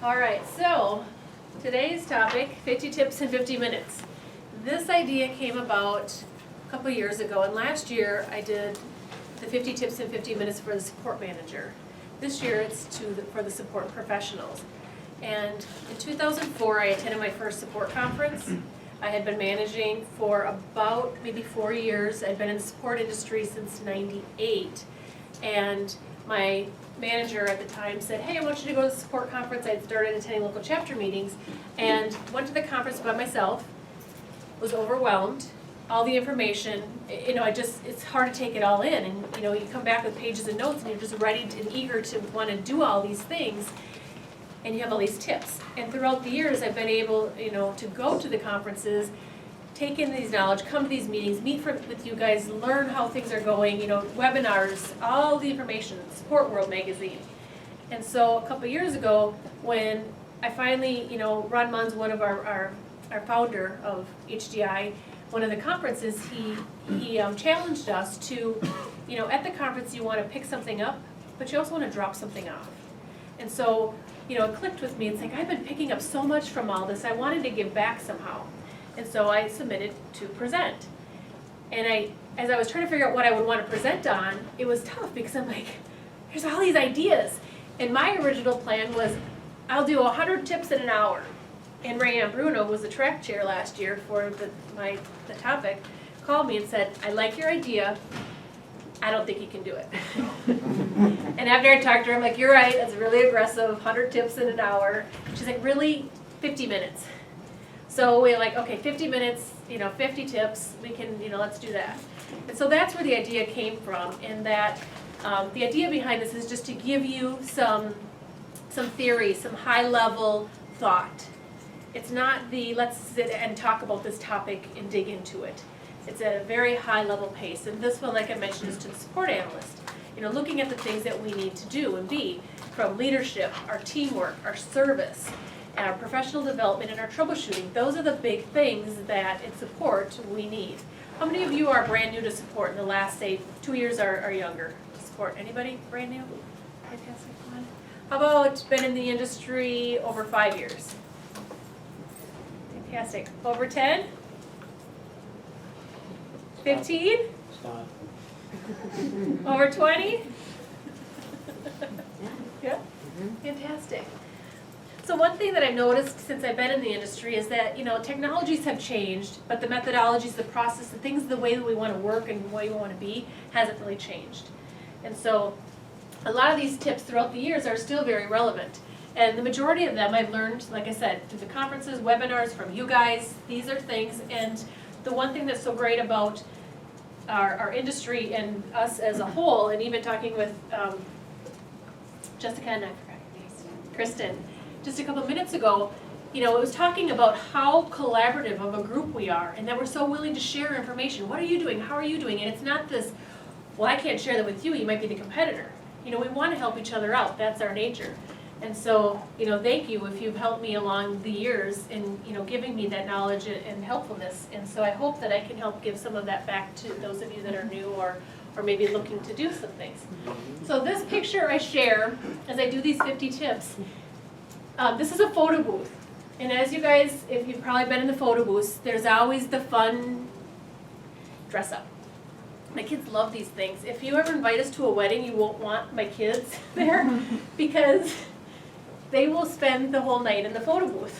All right, so today's topic, 50 tips in 50 minutes. This idea came about a couple years ago, and last year I did the 50 tips in 50 minutes for the support manager. This year it's for the support professionals. And in 2004 I attended my first support conference. I had been managing for about maybe 4 years. I'd been in the support industry since '98. And my manager at the time said, hey, I want you to go to the support conference. I'd started attending local chapter meetings and went to the conference by myself, was overwhelmed. All the information, it's hard to take it all in. And you come back with pages of notes and you're just ready and eager to want to do all these things. And you have all these tips. And throughout the years, I've been able, to go to the conferences, take in these knowledge, come to these meetings, meet with you guys, learn how things are going, webinars, all the information, Support World magazine. And so a couple years ago, when I finally, Ron Munn's one of our founder of HDI, one of the conferences, he challenged us to, at the conference you want to pick something up, but you also want to drop something off. And so, it clicked with me. It's like, I've been picking up so much from all this. I wanted to give back somehow. And so I submitted to present. And as I was trying to figure out what I would want to present on, it was tough because I'm like, there's all these ideas. And my original plan was, I'll do 100 tips in an hour. And Rayanne Bruno was the track chair last year for the topic, called me and said, I like your idea. I don't think you can do it. And after I talked to her, I'm like, you're right, that's really aggressive, 100 tips in an hour. She's like, really? 50 minutes. So we're like, okay, 50 minutes, 50 tips, we can, let's do that. And so that's where the idea came from, and that the idea behind this is just to give you some theory, some high-level thought. It's not let's sit and talk about this topic and dig into it. It's at a very high-level pace, and this one, like I mentioned, is to the support analyst. Looking at the things that we need to do and be, from leadership, our teamwork, our service, and our professional development, and our troubleshooting. Those are the big things that in support we need. How many of you are brand new to support in the last, say, 2 years or younger to support? Anybody brand new? Fantastic. One. How about been in the industry over 5 years? Fantastic. Over 10? 15? Stop. Over 20? Yeah? Fantastic. So one thing that I've noticed since I've been in the industry is that, technologies have changed, but the methodologies, the process, the things, the way that we want to work and the way we want to be hasn't really changed. And so a lot of these tips throughout the years are still very relevant. And the majority of them I've learned, like I said, through the conferences, webinars, from you guys. These are things, and the one thing that's so great about our industry and us as a whole, and even talking with Jessica and Kristen just a couple minutes ago, it was talking about how collaborative of a group we are, and that we're so willing to share information. What are you doing? How are you doing? And it's not this, well, I can't share that with you. You might be the competitor. We want to help each other out. That's our nature. And so, thank you if you've helped me along the years in, giving me that knowledge and helpfulness. And so I hope that I can help give some of that back to those of you that are new or maybe looking to do some things. So this picture I share as I do these 50 tips, this is a photo booth. And as you guys, if you've probably been in the photo booths, there's always the fun dress up. My kids love these things. If you ever invite us to a wedding, you won't want my kids there because they will spend the whole night in the photo booth.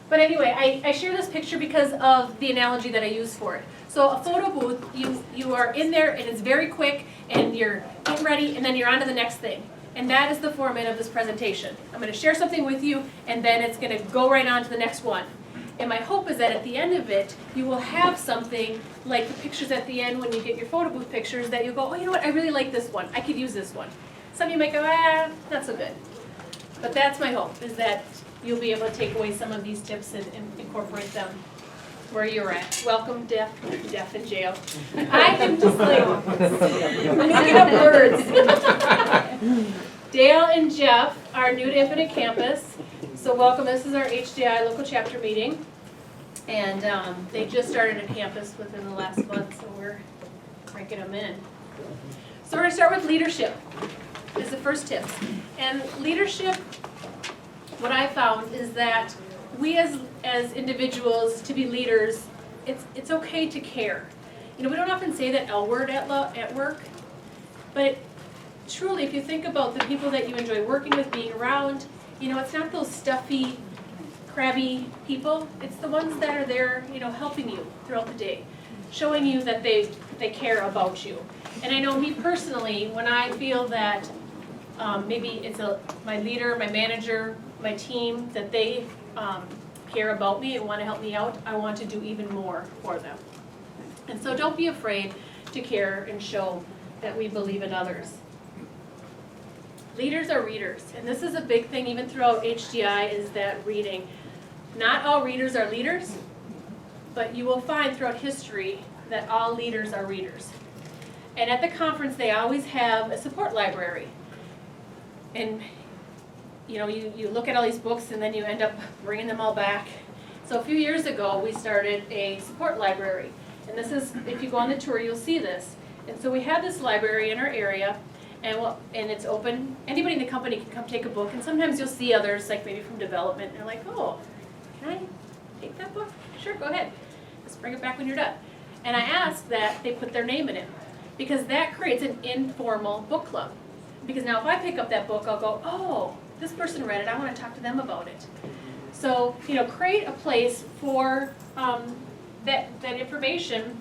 But anyway, I share this picture because of the analogy that I use for it. So a photo booth, you are in there and it's very quick and you're getting ready and then you're on to the next thing. And that is the format of this presentation. I'm going to share something with you and then it's going to go right on to the next one. And my hope is that at the end of it, you will have something like the pictures at the end when you get your photo booth pictures that you'll go, oh, you know what, I really like this one. I could use this one. Some of you might go, not so good. But that's my hope, is that you'll be able to take away some of these tips and incorporate them where you're at. Welcome, Deaf in jail. I am just like making up words. Dale and Jeff are new to Infinite Campus. So welcome, this is our HDI local chapter meeting. And they just started a campus within the last month, so we're cranking them in. So we're going to start with leadership. is the first tips. And leadership, what I found is that we as individuals, to be leaders, it's okay to care. You know, we don't often say that L word at work, but truly, if you think about the people that you enjoy working with, being around, you know, it's not those stuffy, crabby people. It's the ones that are there, you know, helping you throughout the day, showing you that they care about you. And I know me personally, when I feel that maybe it's my leader, my manager, my team, that they care about me and want to help me out, I want to do even more for them. And so don't be afraid to care and show that we believe in others. Leaders are readers, and this is a big thing even throughout HDI, is that reading. Not all readers are leaders, but you will find throughout history that all leaders are readers. And at the conference, they always have a support library. And you know, you look at all these books and then you end up bringing them all back. So a few years ago, we started a support library. And this is, if you go on the tour, you'll see this. And so we have this library in our area, and it's open. Anybody in the company can come take a book, and sometimes you'll see others, like maybe from development, and they're like, oh, can I take that book? Sure, go ahead. Just bring it back when you're done. And I ask that they put their name in it, because that creates an informal book club. Because now if I pick up that book, I'll go, oh, this person read it, I want to talk to them about it. So, you know, create a place for that information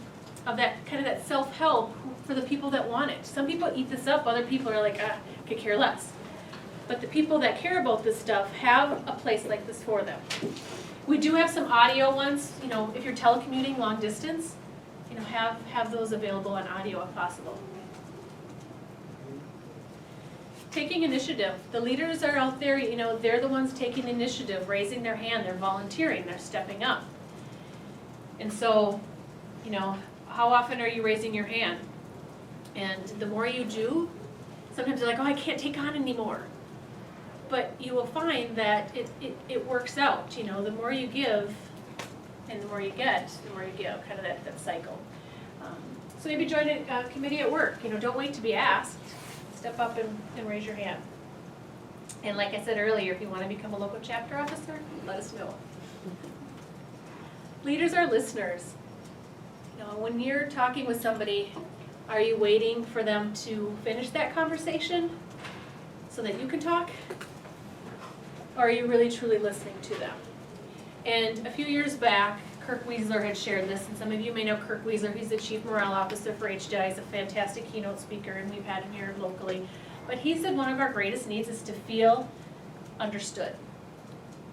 of that kind of that self-help for the people that want it. Some people eat this up, other people are like, could care less. But the people that care about this stuff have a place like this for them. We do have some audio ones, you know, if you're telecommuting long distance, you know, have those available on audio if possible. Taking initiative. The leaders are out there, you know, they're the ones taking initiative, raising their hand, they're volunteering, they're stepping up. And so, you know, how often are you raising your hand? And the more you do, sometimes you're like, oh, I can't take on anymore. But you will find that it works out, you know, the more you give and the more you get, the more you give, kind of that cycle. So maybe join a committee at work, you know, don't wait to be asked. Step up and raise your hand. And like I said earlier, if you want to become a local chapter officer, let us know. Leaders are listeners. You know, when you're talking with somebody, are you waiting for them to finish that conversation so that you can talk? Or are you really truly listening to them? And a few years back, Kirk Wiesler had shared this, and some of you may know Kirk Wiesler. He's the Chief Morale Officer for HDI. He's a fantastic keynote speaker, and we've had him here locally. But he said one of our greatest needs is to feel understood,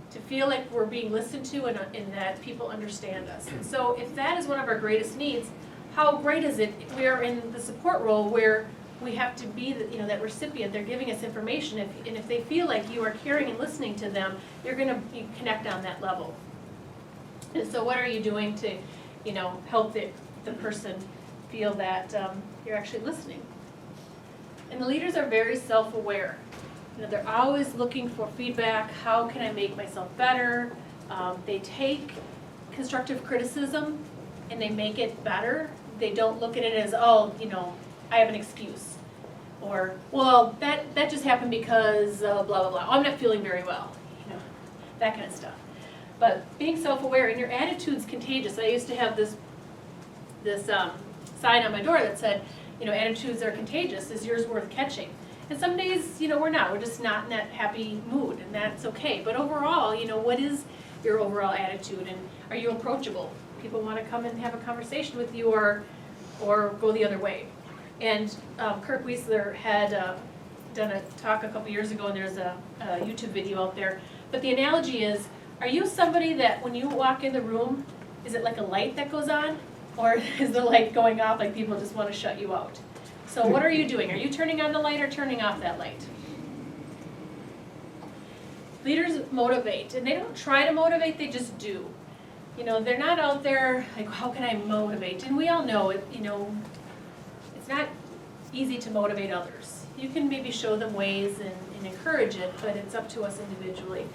to feel like we're being listened to and that people understand us. And so if that is one of our greatest needs, how great is it we're in the support role where we have to be that recipient. They're giving us information, and if they feel like you are caring and listening to them, you're going to connect on that level. And so what are you doing to, help the person feel that you're actually listening? And the leaders are very self-aware. They're always looking for feedback. How can I make myself better? They take constructive criticism and they make it better. They don't look at it as, I have an excuse. Or, well, that just happened because blah, blah, blah. Oh, I'm not feeling very well. That kind of stuff. But being self-aware, and your attitude's contagious. I used to have this sign on my door that said, attitudes are contagious. Is yours worth catching? And some days, we're not. We're just not in that happy mood, and that's okay. But overall, what is your overall attitude? And are you approachable? People want to come and have a conversation with you or go the other way. And Kirk Wiesler had done a talk a couple years ago, and there's a YouTube video out there. But the analogy is, are you somebody that when you walk in the room, is it like a light that goes on? Or is the light going off like people just want to shut you out? So what are you doing? Are you turning on the light or turning off that light? Leaders motivate, and they don't try to motivate, they just do. They're not out there like, how can I motivate? And we all know it, it's not easy to motivate others. You can maybe show them ways and encourage it, but it's up to us individually.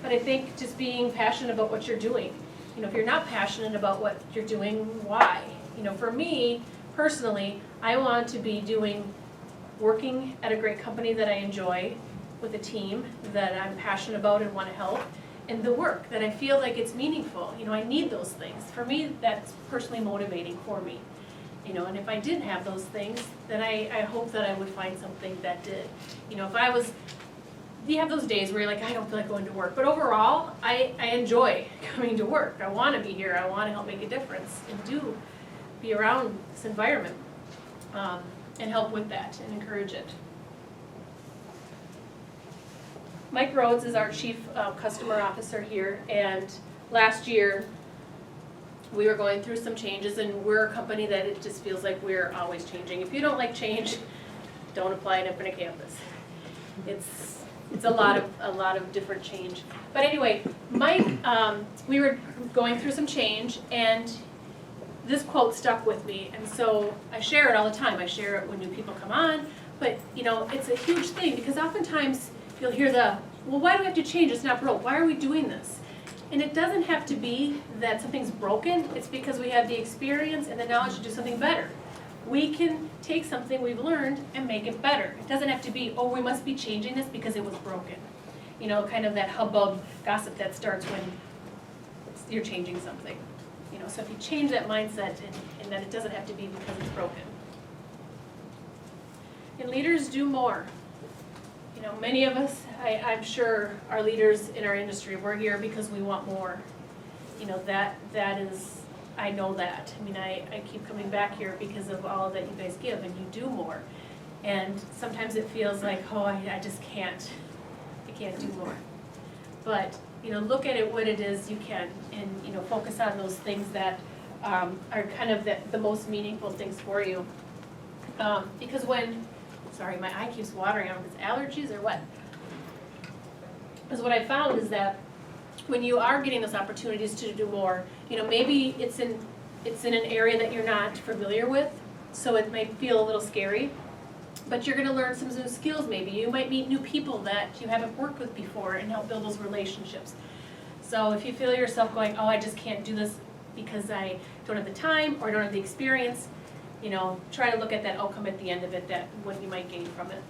But I think just being passionate about what you're doing. If you're not passionate about what you're doing, why? For me, personally, I want to be doing working at a great company that I enjoy, with a team that I'm passionate about and want to help, and the work that I feel like it's meaningful. You know, I need those things. For me, that's personally motivating for me. You know, and if I didn't have those things, then I hope that I would find something that did. You know, you have those days where you're like, I don't feel like going to work. But overall, I enjoy coming to work. I want to be here. I want to help make a difference and be around this environment and help with that and encourage it. Mike Rhodes is our Chief Customer Officer here, and last year we were going through some changes, and we're a company that it just feels like we're always changing. If you don't like change, don't apply at Infinite Campus. It's a lot of different change. But anyway, Mike, we were going through some change, and this quote stuck with me, and so I share it all the time. I share it when new people come on, but you know, it's a huge thing because oftentimes you'll hear well, why do we have to change? It's not broke. Why are we doing this? And it doesn't have to be that something's broken. It's because we have the experience and the knowledge to do something better. We can take something we've learned and make it better. It doesn't have to be, oh, we must be changing this because it was broken. You know, kind of that hubbub gossip that starts when you're changing something. You know, so if you change that mindset and that it doesn't have to be because it's broken. And leaders do more. You know, many of us, I'm sure, are leaders in our industry. We're here because we want more. You know, that is, I know that. I mean, I keep coming back here because of all that you guys give, and you do more. And sometimes it feels like, oh, I just can't. I can't do more. But, you know, look at it what it is you can, and, you know, focus on those things that are kind of the most meaningful things for you. Because sorry, my eye keeps watering. I don't know if it's allergies or what. Because what I found is that when you are getting those opportunities to do more, you know, maybe it's in an area that you're not familiar with, so it might feel a little scary, but you're going to learn some new skills maybe. You might meet new people that you haven't worked with before and help build those relationships. So if you feel yourself going, oh, I just can't do this because I don't have the time or I don't have the experience, you know, try to look at that outcome at the end of it, that what you might gain from it.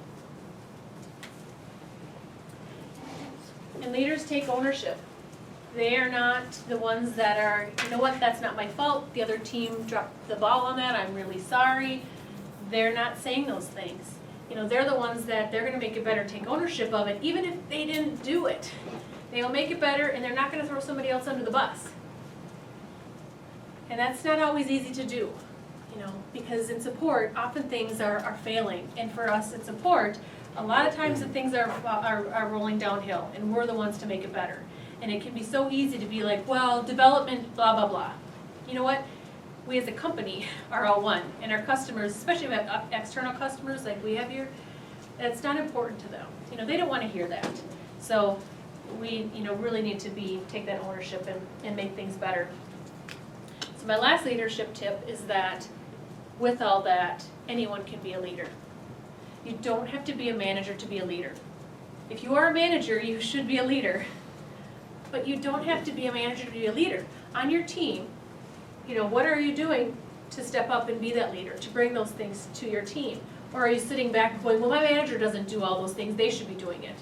And leaders take ownership. They are not the ones that are, you know what, that's not my fault. The other team dropped the ball on that. I'm really sorry. They're not saying those things. You know, they're the ones that they're going to make it better, take ownership of it, even if they didn't do it. They'll make it better, and they're not going to throw somebody else under the bus. And that's not always easy to do. You know, because in support, often things are failing. And for us in support, a lot of times the things are rolling downhill, and we're the ones to make it better. And it can be so easy to be like, well, development, blah, blah, blah. You know what? We as a company are all one. And our customers, especially if we have external customers like we have here, that's not important to them. You know, they don't want to hear that. So we, you know, really need to take that ownership and make things better. So my last leadership tip is that with all that, anyone can be a leader. You don't have to be a manager to be a leader. If you are a manager, you should be a leader. But you don't have to be a manager to be a leader. On your team, you know, what are you doing to step up and be that leader, to bring those things to your team? Or are you sitting back and going, well, my manager doesn't do all those things, they should be doing it.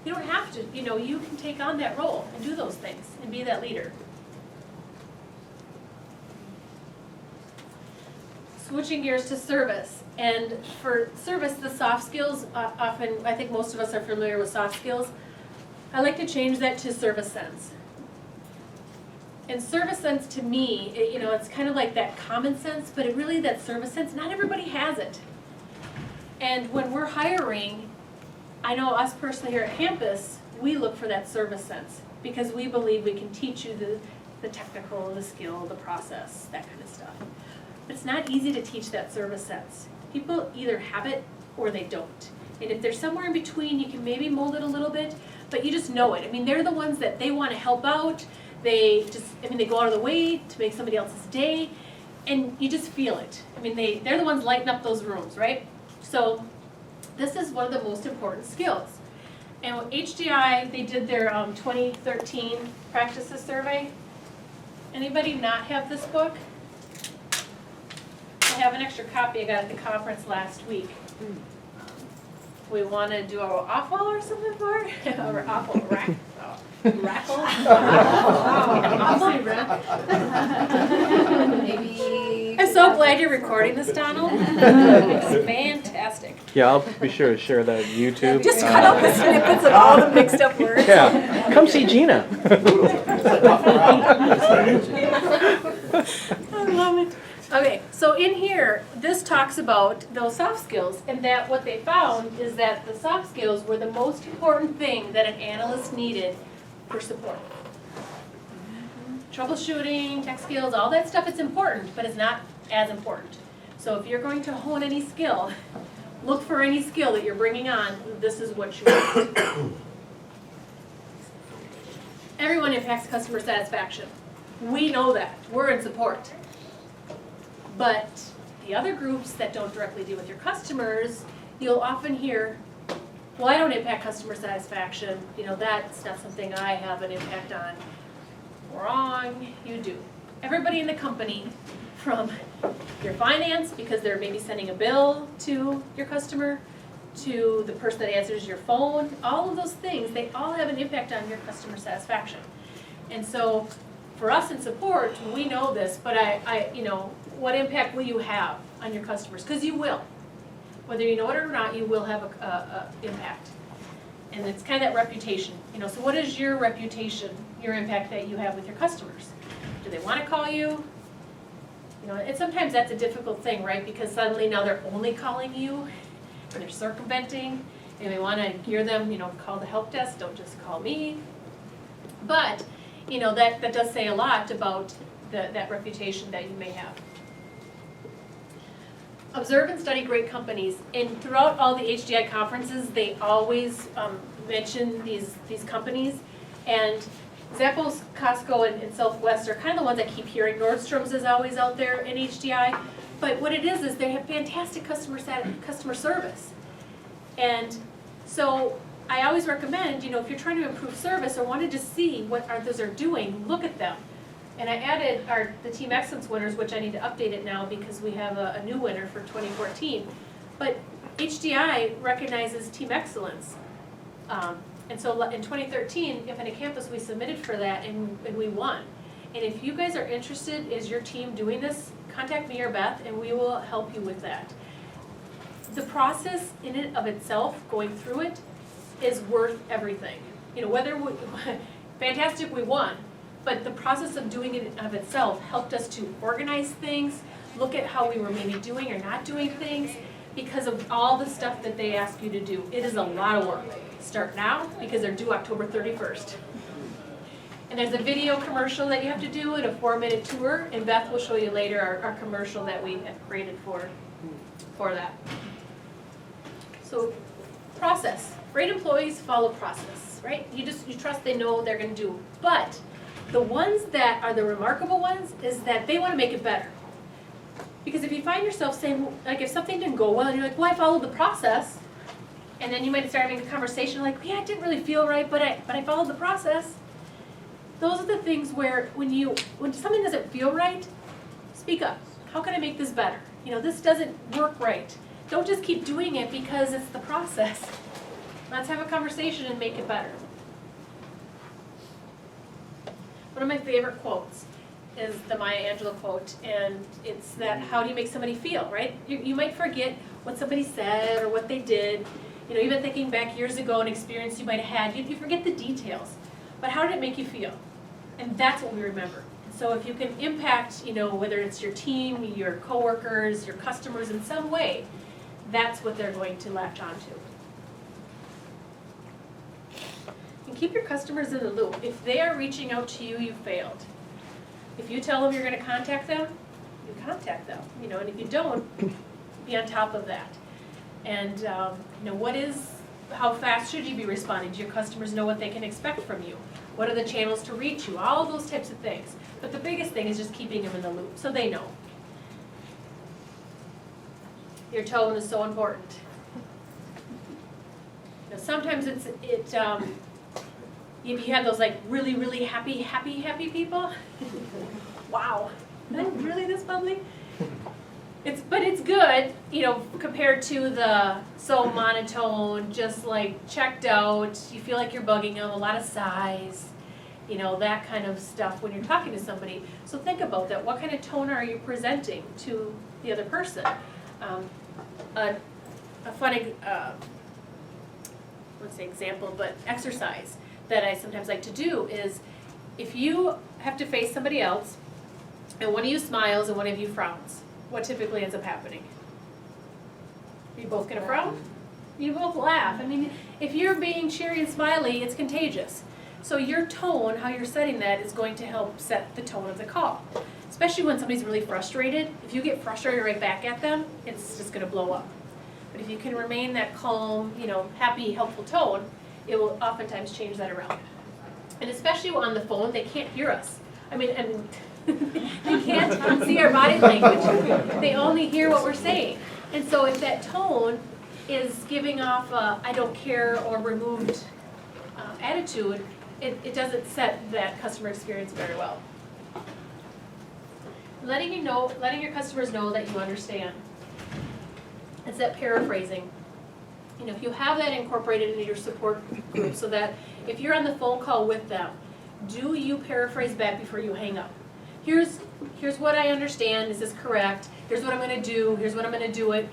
You don't have to, you know, you can take on that role and do those things and be that leader. Switching gears to service, and for service, the soft skills, often, I think most of us are familiar with soft skills. I like to change that to service sense. And service sense to me, you know, it's kind of like that common sense, but it really, that service sense, not everybody has it. And when we're hiring, I know us personally here at campus, we look for that service sense because we believe we can teach you the technical, the skill, the process, that kind of stuff. But it's not easy to teach that service sense. People either have it or they don't. And if they're somewhere in between, you can maybe mold it a little bit, but you just know it. I mean, they're the ones that they want to help out. They go out of the way to make somebody else's day, and you just feel it. I mean, they're the ones lighting up those rooms, right? So this is one of the most important skills. And with HDI, they did their 2013 practices survey. Anybody not have this book? I have an extra copy I got at the conference last week. We want to do a waffle or something for it? Or waffle rack? Raffle? Maybe. I'm so glad you're recording this, Donald. It's fantastic. Yeah, I'll be sure to share that YouTube. Just cut out the snippets of all the mixed up words. Yeah, come see Gina. I love it. Okay, so in here, this talks about those soft skills, and that what they found is that the soft skills were the most important thing that an analyst needed for support. Troubleshooting, tech skills, all that stuff is important, but it's not as important. So if you're going to hone any skill, look for any skill that you're bringing on, this is what you want. Everyone impacts customer satisfaction. We know that, we're in support. But the other groups that don't directly deal with your customers, you'll often hear, well, I don't impact customer satisfaction, that's not something I have an impact on. Wrong, you do. Everybody in the company, from your finance, because they're maybe sending a bill to your customer, to the person that answers your phone, all of those things, they all have an impact on your customer satisfaction. And so, for us in support, we know this, but what impact will you have on your customers? Because you will. Whether you know it or not, you will have a impact. And it's kind of that reputation. So what is your reputation, your impact that you have with your customers? Do they want to call you? And sometimes that's a difficult thing, right? Because suddenly now they're only calling you, or they're circumventing, and we want to gear them, call the help desk, don't just call me. But, that does say a lot about that reputation that you may have. Observe and study great companies, and throughout all the HDI conferences, they always mention these companies, and Zappos, Costco, and Southwest are kind of the ones I keep hearing. Nordstrom's is always out there in HDI, but what it is they have fantastic customer service, and so I always recommend, if you're trying to improve service or wanted to see what others are doing, look at them. And I added the Team Excellence winners, which I need to update it now because we have a new winner for 2014. But HDI recognizes Team Excellence. And so in 2013, if in a campus we submitted for that and we won. And if you guys are interested, is your team doing this, contact me or Beth and we will help you with that. The process in and of itself, going through it, is worth everything. Fantastic, we won. But the process of doing it of itself helped us to organize things, look at how we were maybe doing or not doing things, because of all the stuff that they ask you to do. It is a lot of work. Start now, because they're due October 31st. And there's a video commercial that you have to do and a 4-minute tour, and Beth will show you later our commercial that we have created for that. So, process. Great employees follow process, right? You trust they know what they're going to do. But the ones that are the remarkable ones is that they want to make it better. Because if you find yourself saying, like if something didn't go well and you're like, well, I followed the process, and then you might start having a conversation like, yeah, it didn't really feel right, but I followed the process. Those are the things where when something doesn't feel right, speak up. How can I make this better? This doesn't work right. Don't just keep doing it because it's the process. Let's have a conversation and make it better. One of my favorite quotes is the Maya Angelou quote, and it's that how do you make somebody feel, right? You might forget what somebody said or what they did. Even thinking back years ago, an experience you might have had, you forget the details. But how did it make you feel? And that's what we remember. So if you can impact, whether it's your team, your coworkers, your customers in some way, that's what they're going to latch onto. And keep your customers in the loop. If they are reaching out to you, you failed. If you tell them you're going to contact them, you contact them. And if you don't, be on top of that. And how fast should you be responding? Do your customers know what they can expect from you? What are the channels to reach you? All those types of things. But the biggest thing is just keeping them in the loop so they know. Your tone is so important. Sometimes you have those like really, really happy people. Wow, am I really this bubbly? But it's good, compared to the so monotone, just like checked out, you feel like you're bugging them, a lot of sighs, that kind of stuff when you're talking to somebody. So think about that. What kind of tone are you presenting to the other person? A funny, let's say example, but exercise that I sometimes like to do is if you have to face somebody else and one of you smiles and one of you frowns, what typically ends up happening? Are you both gonna frown? You both laugh. I mean, if you're being cheery and smiley, it's contagious. So your tone, how you're setting that, is going to help set the tone of the call. Especially when somebody's really frustrated. If you get frustrated right back at them, it's just gonna blow up. But if you can remain that calm, happy, helpful tone, it will oftentimes change that around. And especially on the phone, they can't hear us. I mean, and they can't see our body language. They only hear what we're saying. And so if that tone is giving off a I don't care or removed attitude, it doesn't set that customer experience very well. Letting your customers know that you understand. It's that paraphrasing. If you have that incorporated into your support group so that if you're on the phone call with them, do you paraphrase back before you hang up? Here's what I understand, is this correct? Here's what I'm gonna do, here's what I'm gonna do it.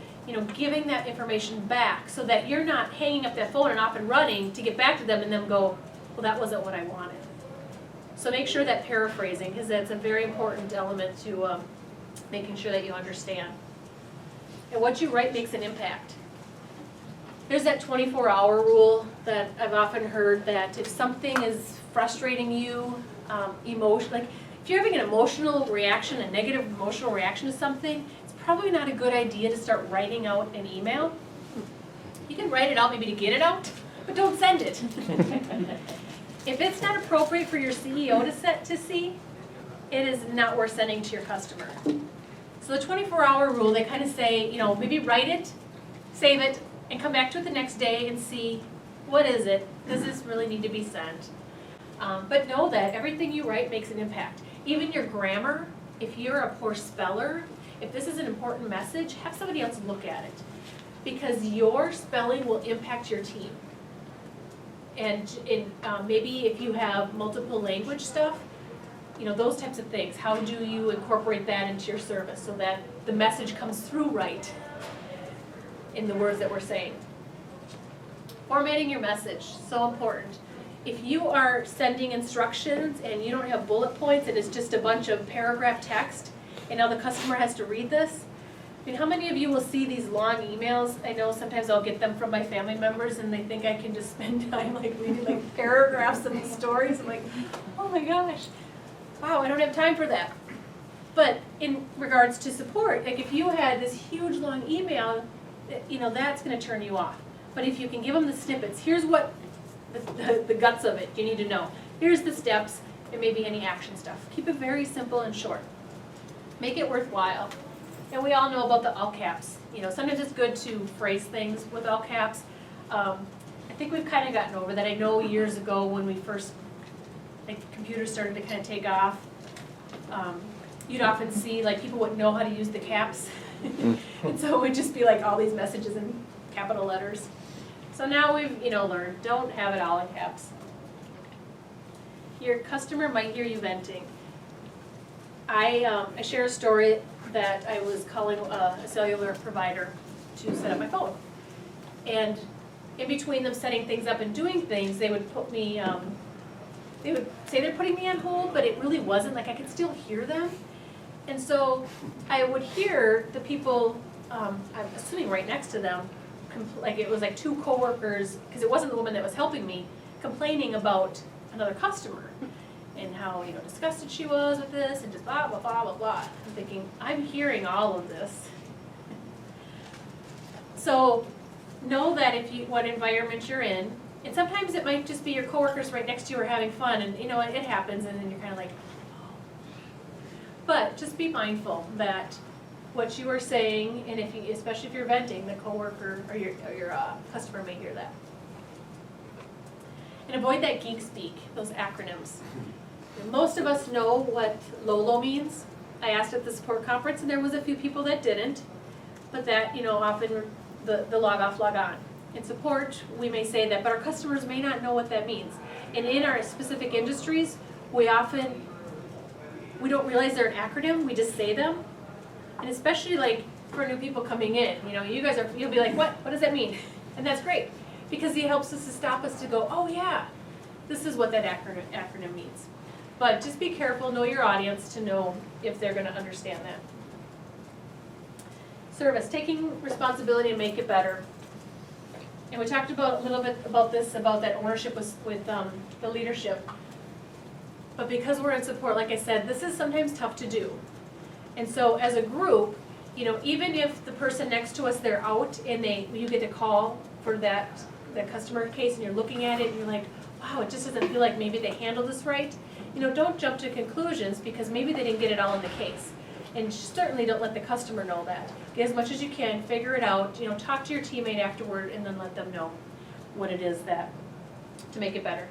Giving that information back so that you're not hanging up that phone and off and running to get back to them and them go, well, that wasn't what I wanted. So make sure that paraphrasing, because that's a very important element to making sure that you understand. And what you write makes an impact. There's that 24-hour rule that I've often heard that if something is frustrating you, like if you're having an emotional reaction, a negative emotional reaction to something, it's probably not a good idea to start writing out an email. You can write it out maybe to get it out, but don't send it. If it's not appropriate for your CEO to see, it is not worth sending to your customer. So the 24-hour rule, they kind of say, maybe write it, save it, and come back to it the next day and see, what is it? Does this really need to be sent? But know that everything you write makes an impact. Even your grammar, if you're a poor speller, if this is an important message, have somebody else look at it. Because your spelling will impact your team. And maybe if you have multiple language stuff, those types of things. How do you incorporate that into your service so that the message comes through right in the words that we're saying? Formatting your message, so important. If you are sending instructions and you don't have bullet points and it's just a bunch of paragraph text, and now the customer has to read this, how many of you will see these long emails? I know sometimes I'll get them from my family members and they think I can just spend time reading paragraphs of these stories. I'm like, oh my gosh, wow, I don't have time for that. But in regards to support, if you had this huge long email, that's going to turn you off. But if you can give them the snippets, here's what the guts of it you need to know. Here's the steps, and maybe any action stuff. Keep it very simple and short. Make it worthwhile. And we all know about the all caps. Sometimes it's good to phrase things with all caps. I think we've kind of gotten over that. I know years ago when we first, computers started to kind of take off, you'd often see people wouldn't know how to use the caps. And so it would just be all these messages in capital letters. So now we've learned, don't have it all in caps. Your customer might hear you venting. I share a story that I was calling a cellular provider to set up my phone. And in between them setting things up and doing things, they would put me, they would say they're putting me on hold, but it really wasn't. I could still hear them. And so I would hear the people, I'm assuming right next to them, it was two coworkers, because it wasn't the woman that was helping me, complaining about another customer and how disgusted she was with this and just blah, blah, blah, blah, blah. I'm thinking, I'm hearing all of this. So know that what environment you're in, and sometimes it might just be your coworkers right next to you are having fun, and it happens, and then you're kind of like, but just be mindful that what you are saying, and especially if you're venting, the coworker or your customer may hear that. And avoid that geek speak, those acronyms. Most of us know what LOLO means, I asked at the support conference, and there was a few people that didn't, but that, often the log off, log on. In support, we may say that, but our customers may not know what that means. And in our specific industries, we don't realize they're an acronym, we just say them. And especially like for new people coming in, you'll be like, what does that mean? And that's great, because it helps us to stop us to go, oh yeah, this is what that acronym means. But just be careful, know your audience to know if they're gonna understand that. Service, taking responsibility and make it better. And we talked about a little bit about this, about that ownership with the leadership. But because we're in support, like I said, this is sometimes tough to do. And so as a group, even if the person next to us, they're out and you get a call for that customer case and you're looking at it and you're like, wow, it just doesn't feel like maybe they handled this right. Don't jump to conclusions because maybe they didn't get it all in the case. And certainly don't let the customer know that. Get as much as you can, figure it out, talk to your teammate afterward and then let them know what it is to make it better.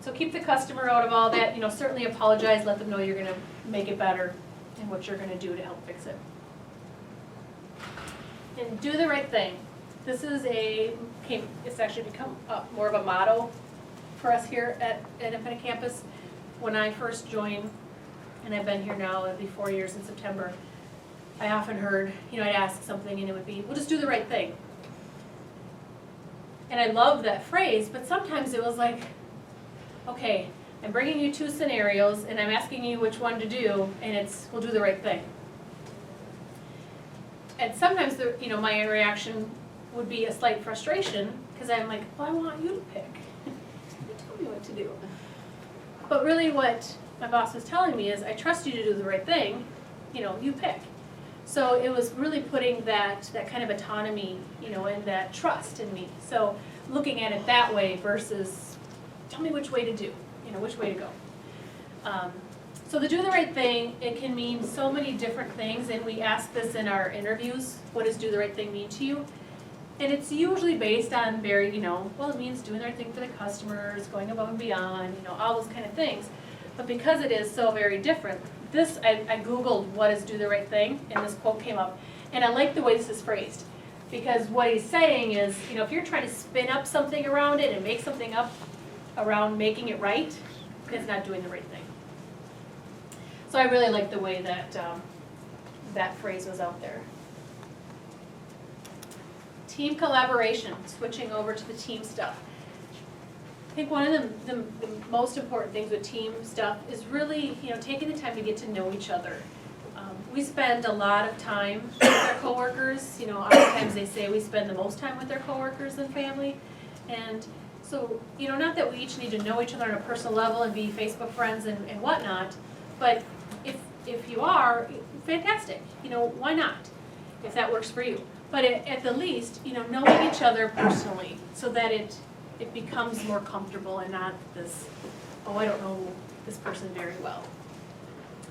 So keep the customer out of all that, certainly apologize, let them know you're gonna make it better and what you're gonna do to help fix it. And do the right thing. This is it's actually become more of a motto for us here at Infinite Campus. When I first joined, and I've been here now, it'll be 4 years in September, I often heard, I'd ask something and it would be, well, just do the right thing. And I love that phrase, but sometimes it was like, okay, I'm bringing you two scenarios and I'm asking you which one to do, and it's, we'll do the right thing. And sometimes, my reaction would be a slight frustration, because I'm like, well, I want you to pick. You tell me what to do. But really what my boss was telling me is, I trust you to do the right thing, you pick. So it was really putting that kind of autonomy, and that trust in me. So looking at it that way versus, tell me which way to do, which way to go. So the do the right thing, it can mean so many different things, and we ask this in our interviews, what does do the right thing mean to you? And it's usually based on very, well, it means doing the right thing for the customers, going above and beyond, all those kind of things. But because it is so very different, I Googled what is do the right thing, and this quote came up. And I like the way this is phrased, because what he's saying is, if you're trying to spin up something around it and make something up around making it right, it's not doing the right thing. So I really like the way that that phrase was out there. Team collaboration, switching over to the team stuff. I think one of the most important things with team stuff is really, taking the time to get to know each other. We spend a lot of time with our coworkers. Oftentimes they say we spend the most time with our coworkers than family. And so, not that we each need to know each other on a personal level and be Facebook friends and whatnot, but if you are, fantastic. Why not? If that works for you. But at the least, knowing each other personally so that it becomes more comfortable and not this, oh, I don't know this person very well.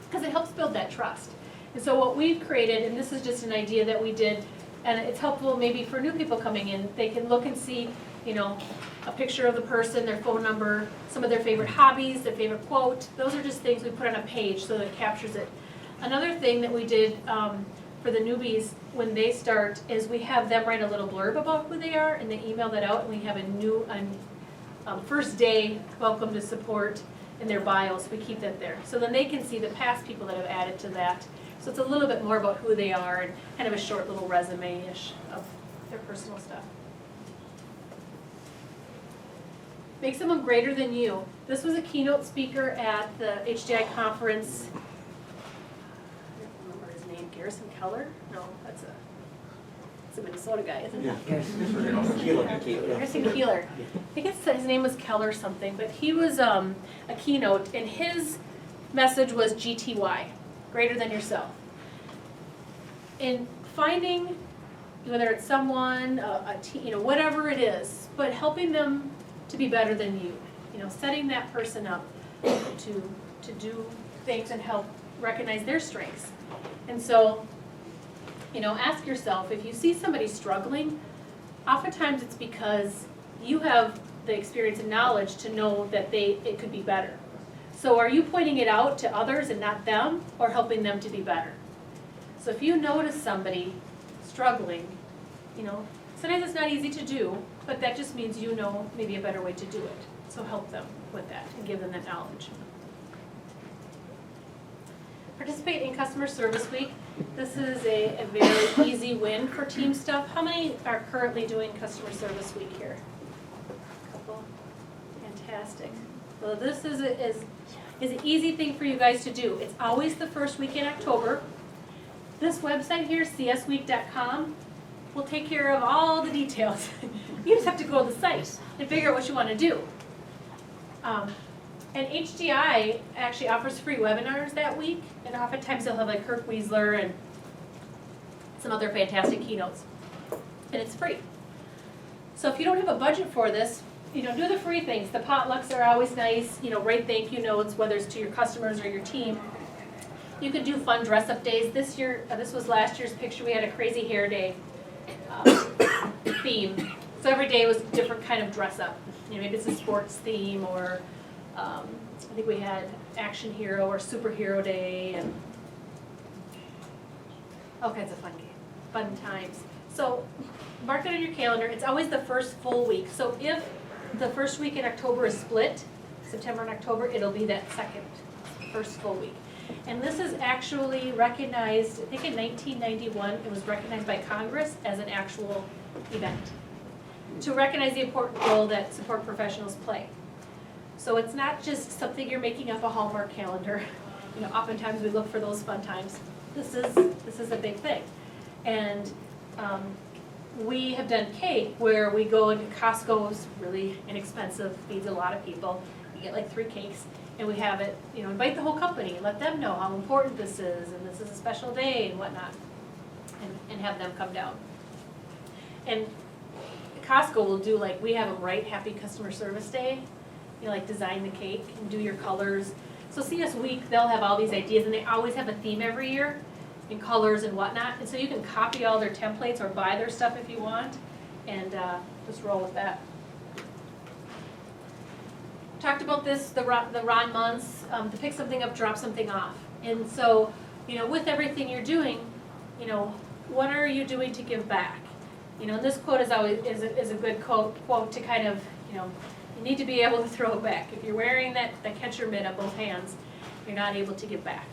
Because it helps build that trust. And so what we've created, and this is just an idea that we did, and it's helpful maybe for new people coming in, they can look and see, a picture of the person, their phone number, some of their favorite hobbies, their favorite quote. Those are just things we put on a page so that it captures it. Another thing that we did for the newbies when they start is we have them write a little blurb about who they are and they email that out, and we have a new first day welcome to support in their bios. We keep that there. So then they can see the past people that have added to that. So it's a little bit more about who they are and kind of a short little resume-ish of their personal stuff. Make someone greater than you. This was a keynote speaker at the HDI conference. I don't remember his name. Garrison Keller? No, that's a Minnesota guy, isn't it? Yeah. Garrison Keeler. I think his name was Keller something, but he was a keynote, and his message was GTY, greater than yourself. In finding, whether it's someone, a team, whatever it is, but helping them to be better than you, setting that person up to do things and help recognize their strengths. And so, ask yourself, if you see somebody struggling, oftentimes it's because you have the experience and knowledge to know that it could be better. So are you pointing it out to others and not them, or helping them to be better? So if you notice somebody struggling, sometimes it's not easy to do, but that just means you know maybe a better way to do it. So help them with that and give them that knowledge. Participate in Customer Service Week. This is a very easy win for team stuff. How many are currently doing Customer Service Week here? A couple. Fantastic. Well, this is an easy thing for you guys to do. It's always the first week in October. This website here, csweek.com, will take care of all the details. You just have to go to the site and figure out what you want to do. And HDI actually offers free webinars that week, and oftentimes they'll have like Kirk Weisler and some other fantastic keynotes, and it's free. So if you don't have a budget for this, do the free things. The potlucks are always nice. Write thank you notes, whether it's to your customers or your team. You could do fun dress-up days. This year, this was last year's picture. We had a crazy hair day theme. So every day was a different kind of dress-up. Maybe it's a sports theme, or I think we had action hero or superhero day, and all kinds of fun times. So mark it on your calendar. It's always the first full week. So if the first week in October is split, September and October, it'll be that first full week. And this is actually recognized, I think in 1991, it was recognized by Congress as an actual event to recognize the important role that support professionals play. So it's not just something you're making up a Hallmark calendar. Oftentimes we look for those fun times. This is a big thing. And we have done cake where we go into Costco's, really inexpensive, feeds a lot of people. You get like 3 cakes, and we have it, invite the whole company, let them know how important this is, and this is a special day and whatnot, and have them come down. And Costco will do, like, we have them write Happy Customer Service Day, like design the cake and do your colors. So CS Week, they'll have all these ideas, and they always have a theme every year in colors and whatnot. And so you can copy all their templates or buy their stuff if you want, and just roll with that. Talked about this, the Ron months, to pick something up, drop something off. And so, with everything you're doing, what are you doing to give back? And this quote is a good quote to kind of, you need to be able to throw it back. If you're wearing that catcher mitt on both hands, you're not able to give back.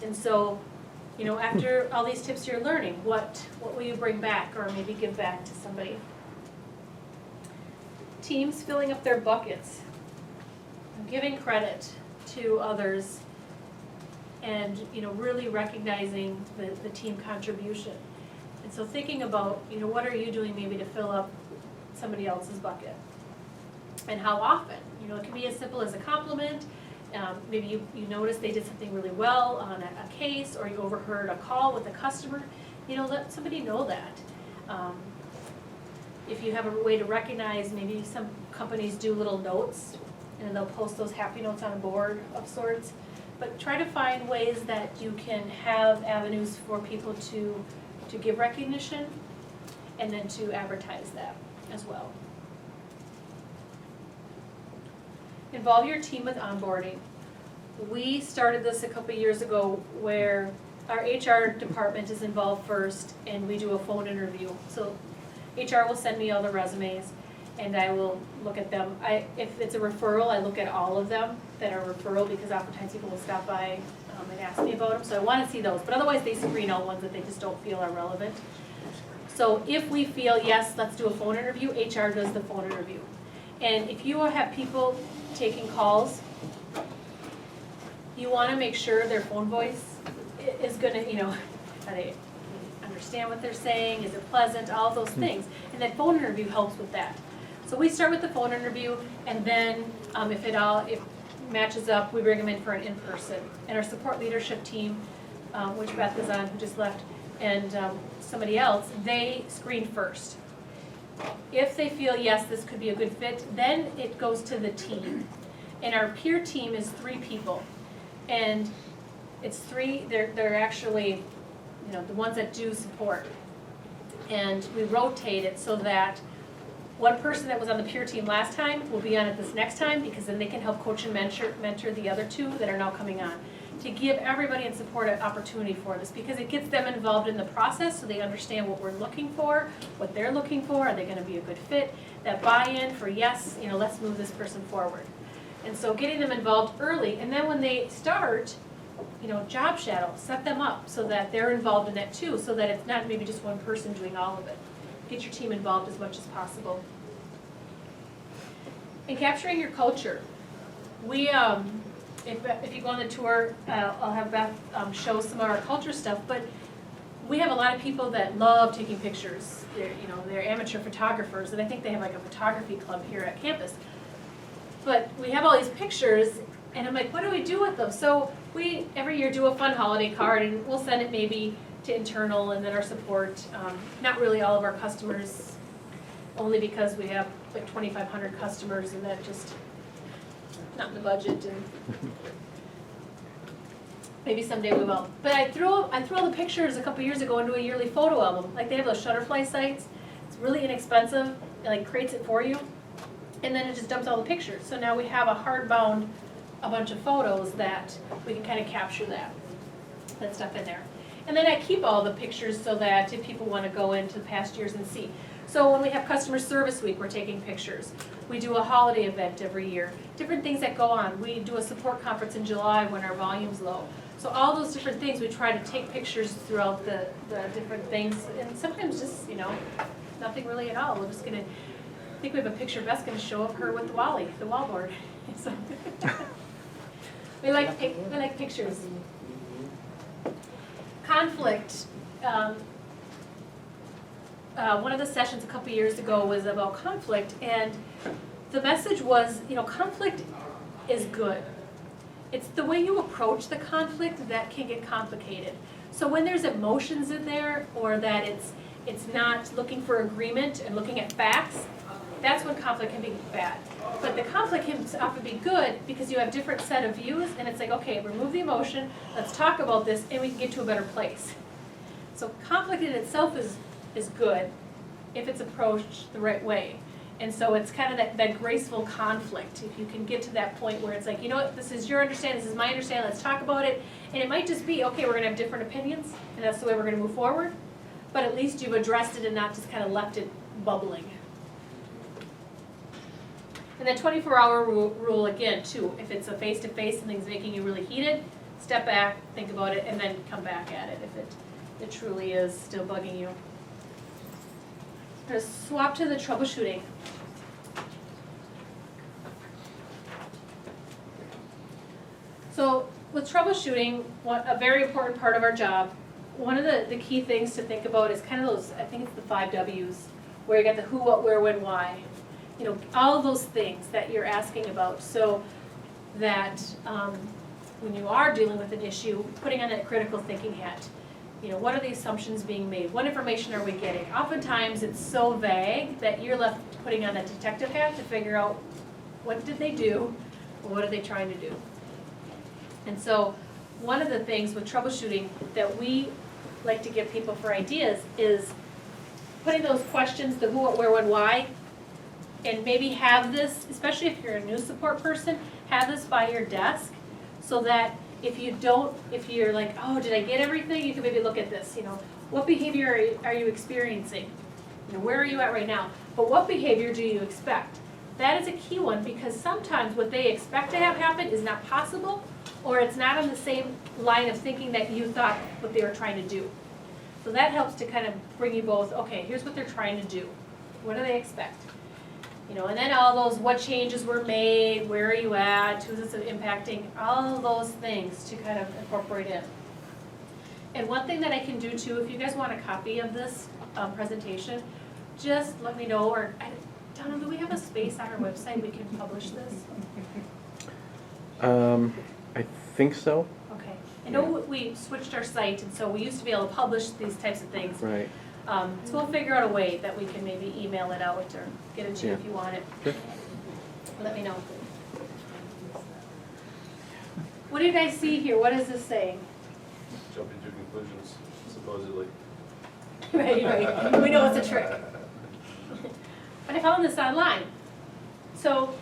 And so, after all these tips you're learning, what will you bring back or maybe give back to somebody? Teams filling up their buckets, giving credit to others, and really recognizing the team contribution. And so thinking about, what are you doing maybe to fill up somebody else's bucket? And how often? It can be as simple as a compliment. Maybe you notice they did something really well on a case, or you overheard a call with a customer. Let somebody know that. If you have a way to recognize, maybe some companies do little notes, and they'll post those happy notes on a board of sorts. But try to find ways that you can have avenues for people to give recognition, and then to advertise that as well. Involve your team with onboarding. We started this a couple years ago where our HR department is involved first, and we do a phone interview. So HR will send me all the resumes, and I will look at them. If it's a referral, I look at all of them that are referral, because oftentimes people will stop by and ask me about them. So I want to see those, but otherwise they screen out ones that they just don't feel are relevant. So if we feel, yes, let's do a phone interview, HR does the phone interview. And if you have people taking calls, you want to make sure their phone voice is going to, are they understand what they're saying? Is it pleasant? All of those things. And that phone interview helps with that. So we start with the phone interview, and then if it matches up, we bring them in for an in-person. And our support leadership team, which Beth is on, who just left, and somebody else, they screen first. If they feel, yes, this could be a good fit, then it goes to the team. And our peer team is 3 people. And it's 3, they're actually, the ones that do support. And we rotate it so that one person that was on the peer team last time will be on it this next time, because then they can help coach and mentor the other two that are now coming on. To give everybody in support an opportunity for this, because it gets them involved in the process so they understand what we're looking for, what they're looking for, are they gonna be a good fit, that buy-in for yes, let's move this person forward. And so getting them involved early, and then when they start, job shadow, set them up so that they're involved in that too, so that it's not maybe just one person doing all of it. Get your team involved as much as possible. And capturing your culture. We, if you go on the tour, I'll have Beth show some of our culture stuff, but we have a lot of people that love taking pictures. They're amateur photographers, and I think they have like a photography club here at campus. But we have all these pictures, and I'm like, what do we do with them? So we, every year, do a fun holiday card, and we'll send it maybe to internal and then our support. Not really all of our customers, only because we have like 2,500 customers, and that just not in the budget, and maybe someday we will. But I threw all the pictures a couple years ago into a yearly photo album. Like they have those Shutterfly sites. It's really inexpensive. It like creates it for you, and then it just dumps all the pictures. So now we have a hardbound, a bunch of photos that we can kind of capture that stuff in there. And then I keep all the pictures so that if people want to go into past years and see. So when we have customer service week, we're taking pictures. We do a holiday event every year. Different things that go on. We do a support conference in July when our volume's low. So all those different things, we try to take pictures throughout the different things. And sometimes just, nothing really at all. We're just gonna, I think we have a picture Beth's gonna show of her with the wallboard. So we like pictures. Conflict. One of the sessions a couple years ago was about conflict, and the message was, conflict is good. It's the way you approach the conflict that can get complicated. So when there's emotions in there, or that it's not looking for agreement and looking at facts, that's when conflict can be bad. But the conflict can often be good because you have different set of views, and it's like, okay, remove the emotion, let's talk about this, and we can get to a better place. So conflict in itself is good if it's approached the right way. And so it's kind of that graceful conflict. If you can get to that point where it's like, you know what, this is your understanding, this is my understanding, let's talk about it. And it might just be, okay, we're gonna have different opinions, and that's the way we're gonna move forward. But at least you've addressed it and not just kind of left it bubbling. And that 24-hour rule again too, if it's a face-to-face and things making you really heated, step back, think about it, and then come back at it if it truly is still bugging you. I'm going to swap to the troubleshooting. So with troubleshooting, a very important part of our job, one of the key things to think about is kind of those, I think it's the 5 W's, where you got the who, what, where, when, why. All of those things that you're asking about, so that when you are dealing with an issue, putting on that critical thinking hat. What are the assumptions being made? What information are we getting? Oftentimes it's so vague that you're left putting on that detective hat to figure out what did they do, or what are they trying to do. And so one of the things with troubleshooting that we like to give people for ideas is putting those questions, the who, what, where, when, why, and maybe have this, especially if you're a new support person, have this by your desk so that if you're like, oh, did I get everything? You can maybe look at this, what behavior are you experiencing? Where are you at right now? But what behavior do you expect? That is a key one, because sometimes what they expect to have happen is not possible, or it's not on the same line of thinking that you thought what they were trying to do. So that helps to kind of bring you both, okay, here's what they're trying to do. What do they expect? And then all those, what changes were made, where are you at, who's this impacting, all those things to kind of incorporate in. And one thing that I can do too, if you guys want a copy of this presentation, just let me know, or, Donna, do we have a space on our website we can publish this? I think so. Okay. I know we switched our site, and so we used to be able to publish these types of things. Right. So we'll figure out a way that we can maybe email it out or get it to you if you want it. Sure. Let me know. What do you guys see here? What is this saying? Jumping to conclusions, supposedly. Right. We know it's a trick. but I found this online. So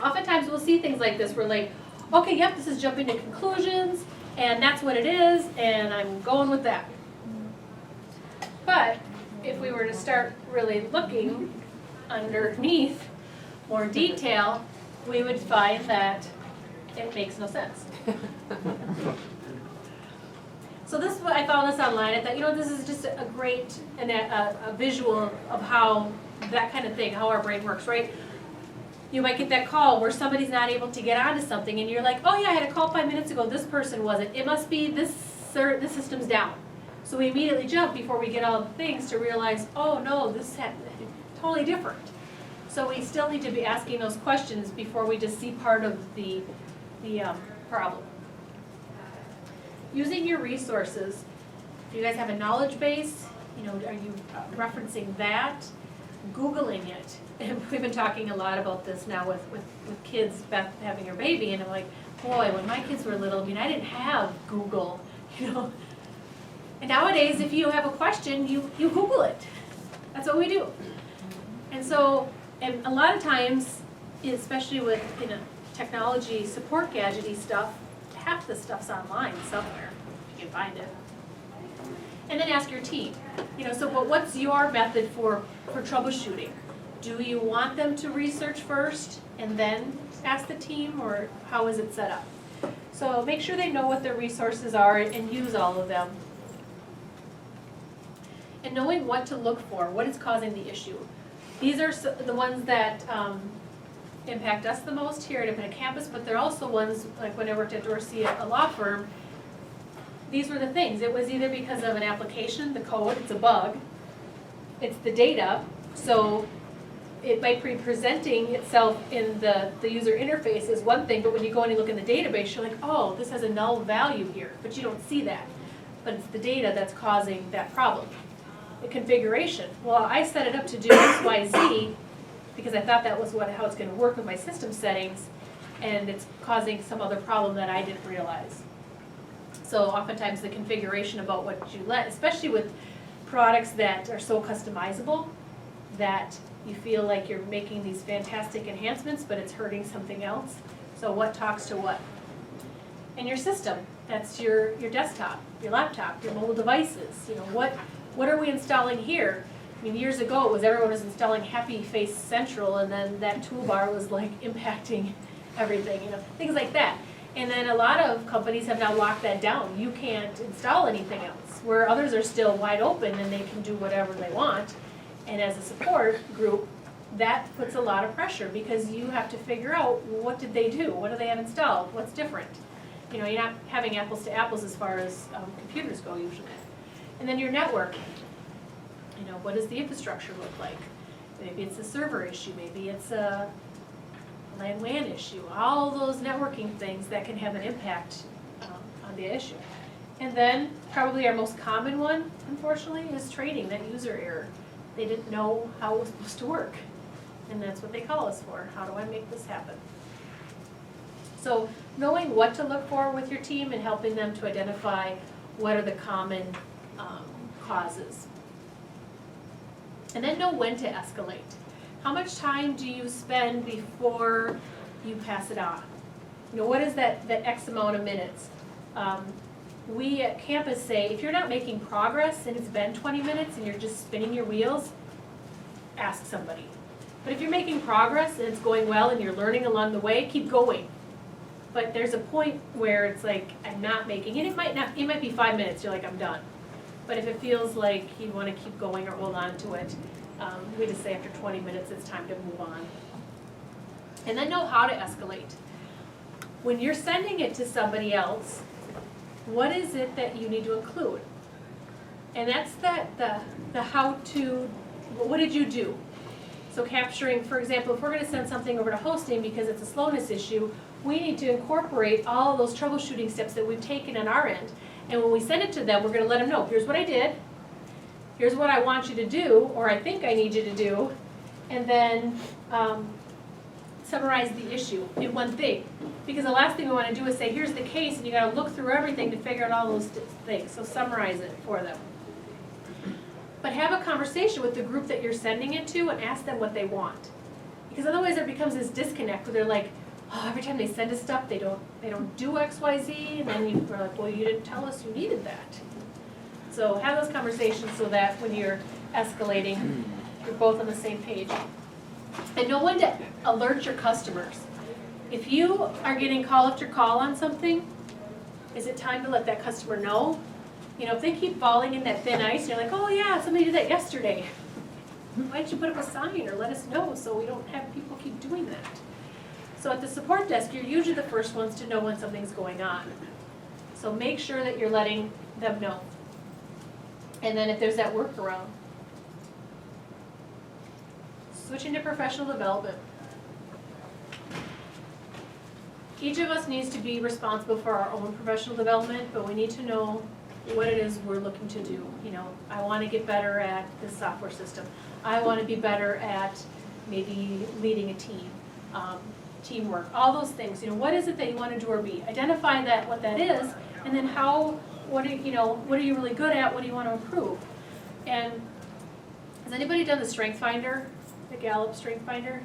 oftentimes we'll see things like this, we're like, okay, yep, this is jumping to conclusions, and that's what it is, and I'm going with that. But if we were to start really looking underneath more detail, we would find that it makes no sense. So this is what I found this online. I thought, you know, this is just a great a visual of how that kind of thing, how our brain works, right? You might get that call where somebody's not able to get onto something, and you're like, oh yeah, I had a call 5 minutes ago. This person wasn't. It must be this system's down. So we immediately jump before we get all the things to realize, oh no, this is totally different. So we still need to be asking those questions before we just see part of the problem. Using your resources. If you guys have a knowledge base, you know, are you referencing that? Googling it. And we've been talking a lot about this now with kids, Beth having her baby, and I'm like, boy, when my kids were little, I mean, I didn't have Google, you know. And nowadays, if you have a question, you Google it. That's what we do. And so, and a lot of times, especially with technology support gadgety stuff, half the stuff's online somewhere, if you can find it. And then ask your team. You know, so but what's your method for troubleshooting? Do you want them to research first and then ask the team, or how is it set up? So make sure they know what their resources are and use all of them. And knowing what to look for, what is causing the issue. These are the ones that impact us the most here at Independent Campus, but they're also ones, like when I worked at Dorsey, a law firm, these were the things. It was either because of an application, the code, it's a bug, it's the data, so it might be presenting itself in the user interface is one thing, but when you go in and look in the database, you're like, oh, this has a null value here, but you don't see that. But it's the data that's causing that problem. The configuration, well, I set it up to do X, Y, Z, because I thought that was how it's going to work with my system settings, and it's causing some other problem that I didn't realize. So oftentimes the configuration about what you let, especially with products that are so customizable that you feel like you're making these fantastic enhancements, but it's hurting something else. So what talks to what? And your system, that's your desktop, your laptop, your mobile devices. You know, what are we installing here? I mean, years ago, it was everyone was installing Happy Face Central, and then that toolbar was like impacting everything, you know, things like that. And then a lot of companies have now locked that down. You can't install anything else, where others are still wide open and they can do whatever they want. And as a support group, that puts a lot of pressure because you have to figure out, what did they do? What do they have installed? What's different? You know, you're not having apples to apples as far as computers go usually. And then your network. You know, what does the infrastructure look like? Maybe it's a server issue, maybe it's a LAN-WAN issue. All those networking things that can have an impact on the issue. And then probably our most common one, unfortunately, is training, that user error. They didn't know how it was supposed to work. And that's what they call us for. How do I make this happen? So knowing what to look for with your team and helping them to identify what are the common causes. And then know when to escalate. How much time do you spend before you pass it on? You know, what is that X amount of minutes? We at campus say, if you're not making progress and it's been 20 minutes and you're just spinning your wheels, ask somebody. But if you're making progress and it's going well and you're learning along the way, keep going. But there's a point where it's like, I'm not making it. It might be 5 minutes, you're like, I'm done. But if it feels like you want to keep going or hold on to it, we just say after 20 minutes it's time to move on. And then know how to escalate. When you're sending it to somebody else, what is it that you need to include? And that's the how to, what did you do? So capturing, for example, if we're going to send something over to hosting because it's a slowness issue, we need to incorporate all of those troubleshooting steps that we've taken on our end. And when we send it to them, we're going to let them know, here's what I did, here's what I want you to do, or I think I need you to do, and then summarize the issue in one thing. Because the last thing we want to do is say, here's the case, and you got to look through everything to figure out all those things. So summarize it for them. but have a conversation with the group that you're sending it to and ask them what they want. Because otherwise there becomes this disconnect where they're like, oh, every time they send us stuff, they don't do X, Y, Z, and then we're like, well, you didn't tell us you needed that. So have those conversations so that when you're escalating, you're both on the same page. And know when to alert your customers. If you are getting call after call on something, is it time to let that customer know? You know, if they keep falling in that thin ice, you're like, oh yeah, somebody did that yesterday. Why don't you put up a sign or let us know so we don't have people keep doing that? So at the support desk, you're usually the first ones to know when something's going on. So make sure that you're letting them know. And then if there's that workaround. Switching to professional development. Each of us needs to be responsible for our own professional development, but we need to know what it is we're looking to do. You know, I want to get better at this software system. I want to be better at maybe leading a team, teamwork, all those things. You know, what is it that you want to do or be? Identify that, what that is, and then what are you really good at? What do you want to improve? And has anybody done the Strength Finder, the Gallup Strength Finder?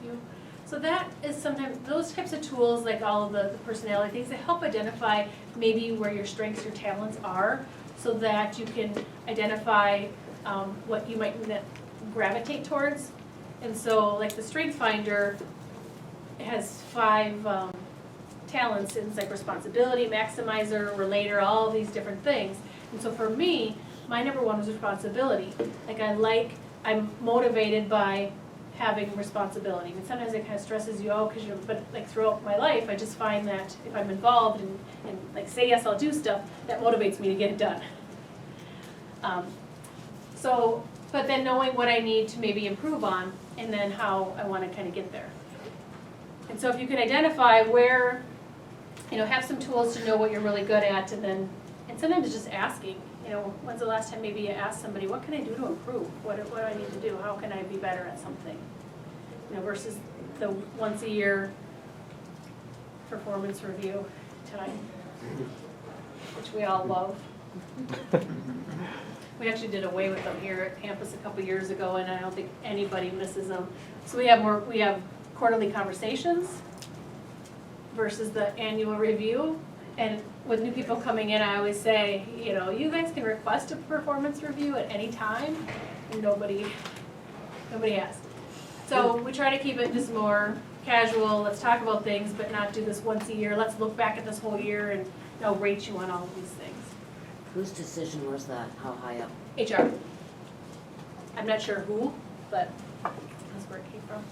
You? So that is sometimes, those types of tools, like all of the personality things, that help identify maybe where your strengths, your talents are, so that you can identify what you might gravitate towards. And so like the Strength Finder has 5 talents, and it's like responsibility, maximizer, relator, all of these different things. And so for me, my number 1 was responsibility. Like I'm motivated by having responsibility. And sometimes it kind of stresses you out, but like throughout my life, I just find that if I'm involved and like say yes, I'll do stuff, that motivates me to get it done. But then knowing what I need to maybe improve on, and then how I want to kind of get there. And so if you can identify where, have some tools to know what you're really good at, and sometimes it's just asking, when's the last time maybe you asked somebody, what can I do to improve? What do I need to do? How can I be better at something? Versus the once a year performance review time, which we all love. We actually did away with them here at campus a couple years ago, and I don't think anybody misses them. So we have quarterly conversations versus the annual review. And with new people coming in, I always say, you guys can request a performance review at any time, and nobody has. So we try to keep it just more casual, let's talk about things, but not do this once a year. Let's look back at this whole year and I'll rate you on all of these things. Whose decision was that? How high up? HR. I'm not sure who, but that's where it came from.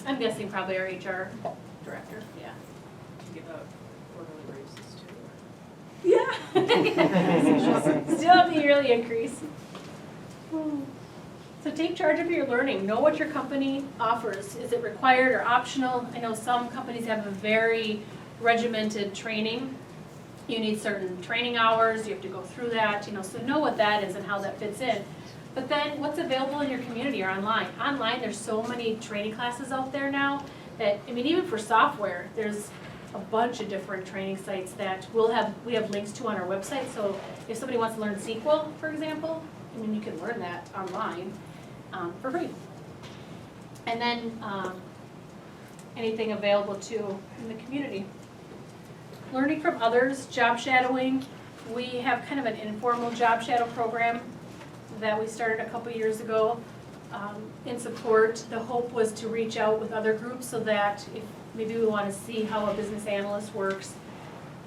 I'm guessing probably our HR director, yeah. Give out quarterly raises too. Yeah. Still the yearly increase. So take charge of your learning. Know what your company offers. Is it required or optional? I know some companies have a very regimented training. You need certain training hours. You have to go through that. So know what that is and how that fits in. But then what's available in your community or online? Online, there's so many training classes out there now that, even for software, there's a bunch of different training sites that we have links to on our website. So if somebody wants to learn SQL, for example, you can learn that online for free. And then anything available too in the community. Learning from others, job shadowing. We have kind of an informal job shadow program that we started a couple years ago in support. The hope was to reach out with other groups so that if maybe we want to see how a business analyst works,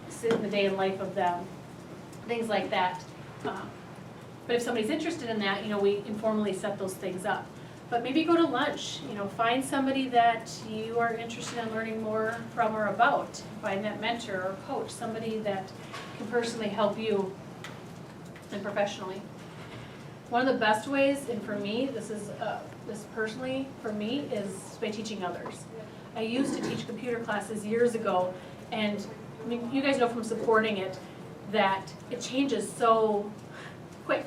sit in the day in life of them, things like that. But if somebody's interested in that, we informally set those things up. But maybe go to lunch, find somebody that you are interested in learning more from or about. Find that mentor or coach, somebody that can personally help you and professionally. One of the best ways, and for me, this personally for me, is by teaching others. I used to teach computer classes years ago, and you guys know from supporting it that it changes so quick.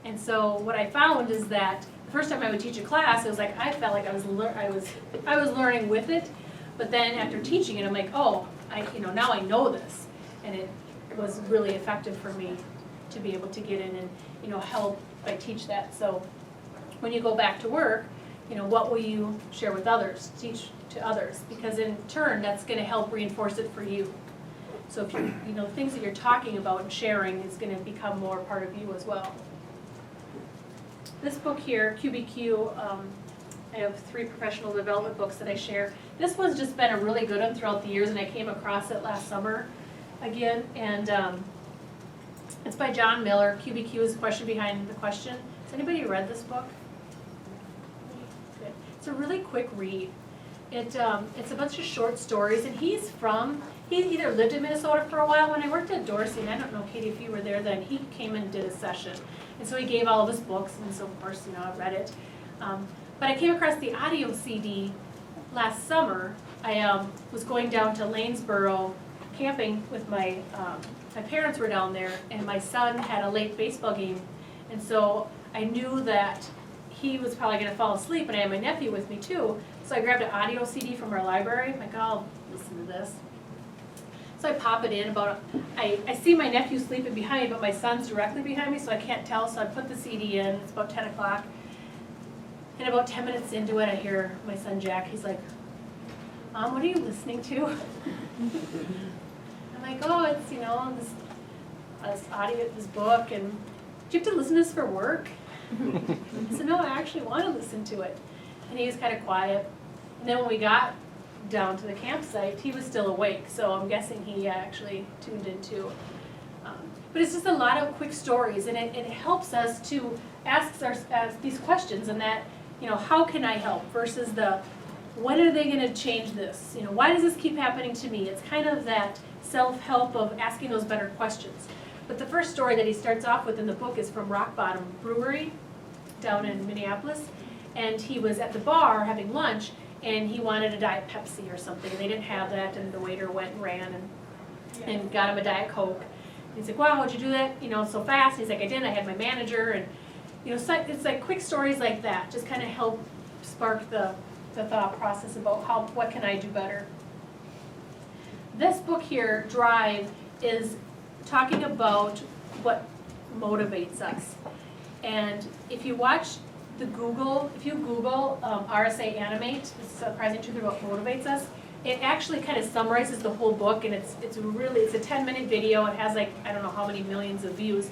And so what I found is that the first time I would teach a class, it was like I felt like I was learning with it, but then after teaching it, I'm like, oh, now I know this, and it was really effective for me to be able to get in and, help I teach that. So when you go back to work, what will you share with others, teach to others? Because in turn, that's gonna help reinforce it for you. So if you, things that you're talking about and sharing is gonna become more part of you as well. This book here, QBQ, I have 3 professional development books that I share. This one's just been a really good one throughout the years, and I came across it last summer again. And it's by John Miller. QBQ is Question Behind the Question. Has anybody read this book? Good. It's a really quick read. It's a bunch of short stories, and he either lived in Minnesota for a while. When I worked at Dorsey, and I don't know, Katie, if you were there then, he came and did a session. And so he gave all of his books, and so of course, I read it. But I came across the audio CD last summer. I was going down to Lanesboro camping with my parents were down there, and my son had a late baseball game. And so I knew that he was probably gonna fall asleep, and I had my nephew with me too. So I grabbed an audio CD from our library. I'm like, I'll listen to this. So I pop it in I see my nephew sleeping behind, but my son's directly behind me, so I can't tell. So I put the CD in, it's about 10 o'clock. And about 10 minutes into it, I hear my son Jack, he's like, Mom, what are you listening to? I'm like, oh, it's, this audio, this book, and do you have to listen to this for work? I said, no, I actually want to listen to it. And he was kind of quiet. And then when we got down to the campsite, he was still awake, so I'm guessing he actually tuned in too. But it's just a lot of quick stories, and it helps us to ask these questions, and that, how can I help, versus when are they going to change this? Why does this keep happening to me? It's kind of that self-help of asking those better questions. But the first story that he starts off with in the book is from Rock Bottom Brewery down in Minneapolis, and he was at the bar having lunch, and he wanted a Diet Pepsi or something, and they didn't have that, and the waiter went and ran and got him a Diet Coke. And he's like, wow, how'd you do that, so fast? And he's like, I did, I had my manager, and so it's like quick stories like that, just kind of help spark the thought process about what can I do better. This book here, Drive, is talking about what motivates us. And if you Google RSA Animate, the surprising truth about what motivates us, it actually kind of summarizes the whole book, and it's a 10-minute video. It has I don't know how many millions of views.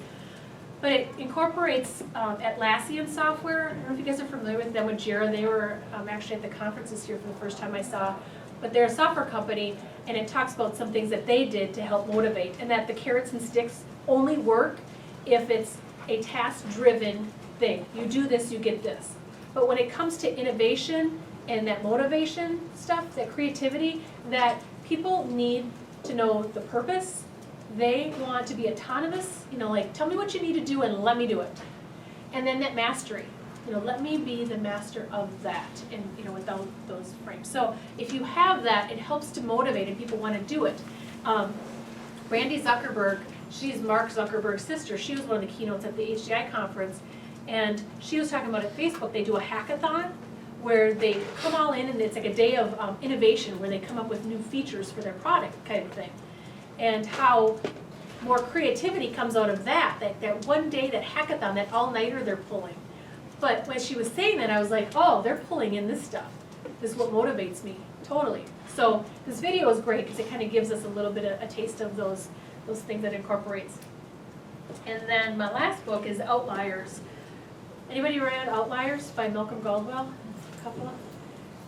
But it incorporates Atlassian software. I don't know if you guys are familiar with them, with Jira. They were actually at the conference this year for the first time I saw. But they're a software company, and it talks about some things that they did to help motivate, and that the carrots and sticks only work if it's a task-driven thing. You do this, you get this. But when it comes to innovation and that motivation stuff, that creativity, that people need to know the purpose. They want to be autonomous, tell me what you need to do and let me do it. And then that mastery, let me be the master of that, and without those frames. So if you have that, it helps to motivate and people want to do it. Randy Zuckerberg, she's Mark Zuckerberg's sister. She was one of the keynotes at the HDI conference, and she was talking about at Facebook, they do a hackathon where they come all in, and it's like a day of innovation where they come up with new features for their product kind of thing. And how more creativity comes out of that one day, that hackathon, that all-nighter they're pulling. But when she was saying that, I was like, oh, they're pulling in this stuff. This is what motivates me, totally. So this video is great because it kind of gives us a little bit of a taste of those things that it incorporates. And then my last book is Outliers. Anybody read Outliers by Malcolm Gladwell? A couple of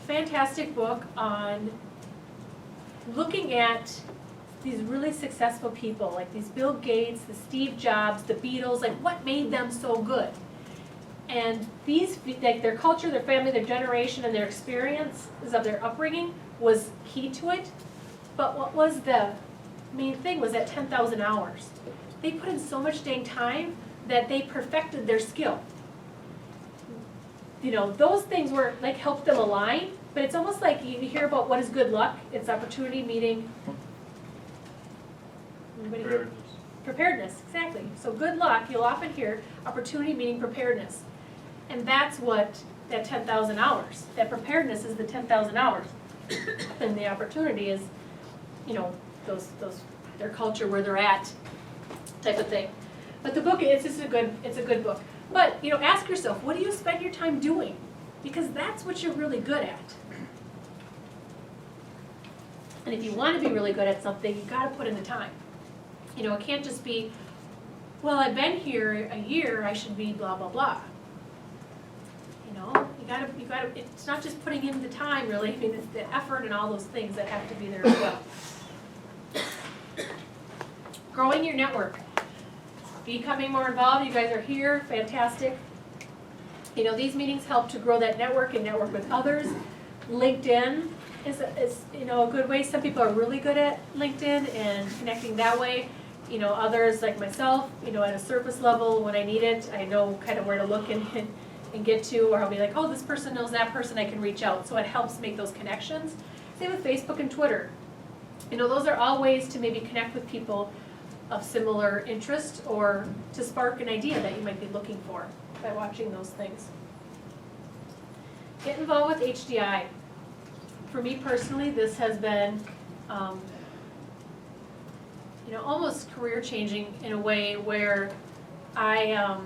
fantastic book on looking at these really successful people, like these Bill Gates, the Steve Jobs, the Beatles, what made them so good? And these, their culture, their family, their generation, and their experiences of their upbringing was key to it. But what was the main thing was that 10,000 hours. They put in so much dang time that they perfected their skill. Those things were helped them align, but it's almost like you hear about what is good luck. It's opportunity meeting preparedness, exactly. So good luck, you'll often hear opportunity meaning preparedness. And that's what that 10,000 hours, that preparedness is the 10,000 hours. And the opportunity is, those their culture, where they're at, type of thing. But the book, it's a good book. But, ask yourself, what do you spend your time doing? Because that's what you're really good at. And if you want to be really good at something, you gotta put in the time. It can't just be, well, I've been here a year, I should be blah, blah, blah. You gotta, it's not just putting in the time really, it's the effort and all those things that have to be there as well. Growing your network. Becoming more involved, you guys are here, fantastic. These meetings help to grow that network and network with others. LinkedIn is a good way. Some people are really good at LinkedIn and connecting that way. Others like myself, at a surface level, when I need it, I know kind of where to look and get to, or I'll be like, oh, this person knows that person, I can reach out. So it helps make those connections. Same with Facebook and Twitter. Those are all ways to maybe connect with people of similar interest or to spark an idea that you might be looking for by watching those things. Get involved with HDI. For me personally, this has been almost career changing in a way where I've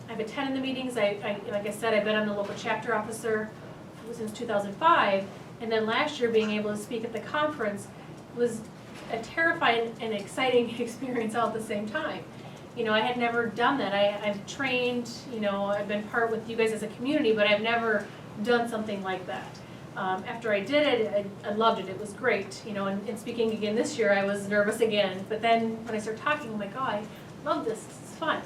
attended the meetings. Like I said, I've been on the local chapter officer since 2005, and then last year being able to speak at the conference was a terrifying and exciting experience all at the same time. I had never done that. I've trained, I've been part with you guys as a community, but I've never done something like that. After I did it, I loved it. It was great. And speaking again this year, I was nervous again. But then when I started talking, I'm like, oh, I love this. This is fun.